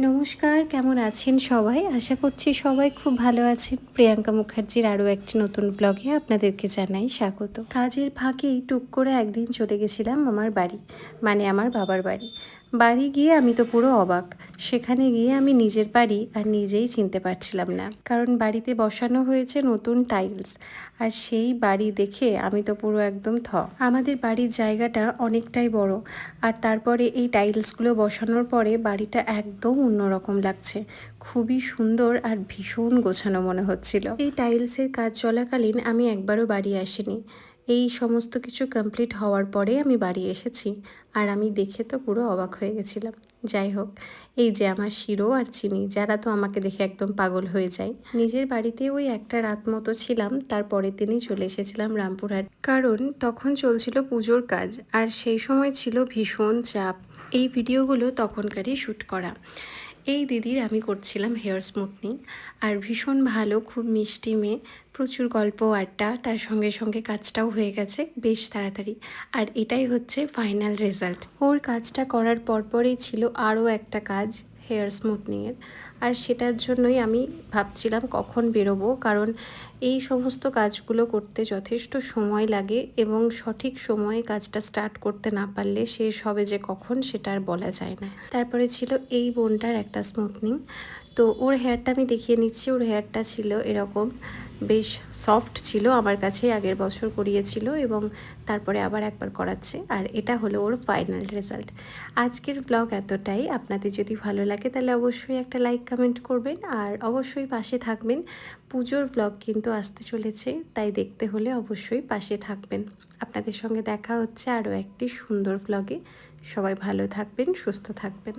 নমস্কার, কেমন আছেন সবাই? আশা করছি সবাই খুব ভালো আছেন। প্রিয়াঙ্কা মুখার্জির আরও একটি নতুন ব্লগে আপনাদেরকে জানাই স্বাগত। কাজের ফাঁকেই টুক করে একদিন চলে গেছিলাম আমার বাড়ি, মানে আমার বাবার বাড়ি। বাড়ি গিয়ে আমি তো পুরো অবাক। সেখানে গিয়ে আমি নিজের বাড়ি আর নিজেই চিনতে পারছিলাম না, কারণ বাড়িতে বসানো হয়েছে নতুন টাইলস। আর সেই বাড়ি দেখে আমি তো পুরো একদম আমাদের বাড়ির জায়গাটা অনেকটাই বড়, আর তারপরে এই টাইলসগুলো বসানোর পরে বাড়িটা একদম অন্যরকম লাগছে। খুবই সুন্দর আর ভীষণ গোছানো মনে হচ্ছিল। এই টাইলসের কাজ চলাকালীন আমি একবারও বাড়ি আসিনি। এই সমস্ত কিছু কমপ্লিট হওয়ার পরে আমি বাড়ি এসেছি, আর আমি দেখে তো পুরো অবাক হয়ে গেছিলাম। যাই হোক, এই যে আমার শিরো আর চিনি, যারা তো আমাকে দেখে একদম পাগল হয়ে যায়। নিজের বাড়িতে ওই একটা রাত মতো ছিলাম, তারপরের দিনই চলে এসেছিলাম রামপুরহাট, কারণ তখন চলছিল পুজোর কাজ, আর সেই সময় ছিল ভীষণ চাপ। এই ভিডিওগুলো তখনকারই শ্যুট করা। এই দিদির আমি করছিলাম হেয়ার স্মুথনিং, আর ভীষণ ভালো, খুব মিষ্টি মেয়ে, প্রচুর গল্প আড্ডা, তার সঙ্গে সঙ্গে কাজটাও হয়ে গেছে বেশ তাড়াতাড়ি। আর এটাই হচ্ছে ফাইনাল রেজাল্ট। ওর কাজটা করার পরপরই ছিল আরও একটা কাজ হেয়ার স্মুথনিংয়ের, আর সেটার জন্যই আমি ভাবছিলাম কখন বেরোবো, কারণ এই সমস্ত কাজগুলো করতে যথেষ্ট সময় লাগে এবং সঠিক সময়ে কাজটা স্টার্ট করতে না পারলে শেষ হবে যে কখন সেটা আর বলা যায় না। তারপরে ছিল এই বোনটার একটা স্মুথনিং। তো ওর হেয়ারটা আমি দেখিয়ে নিচ্ছি। ওর হেয়ারটা ছিল এরকম, বেশ সফট ছিল, আমার কাছে আগের বছর করিয়েছিল এবং তারপরে আবার একবার করাচ্ছে। আর এটা হলো ওর ফাইনাল রেজাল্ট। আজকের ব্লগ এতটাই। আপনাদের যদি ভালো লাগে তাহলে অবশ্যই একটা লাইক কমেন্ট করবেন, আর অবশ্যই পাশে থাকবেন। পুজোর ব্লগ কিন্তু আসতে চলেছে, তাই দেখতে হলে অবশ্যই পাশে থাকবেন। আপনাদের সঙ্গে দেখা হচ্ছে আরও একটি সুন্দর ব্লগে। সবাই ভালো থাকবেন, সুস্থ থাকবেন।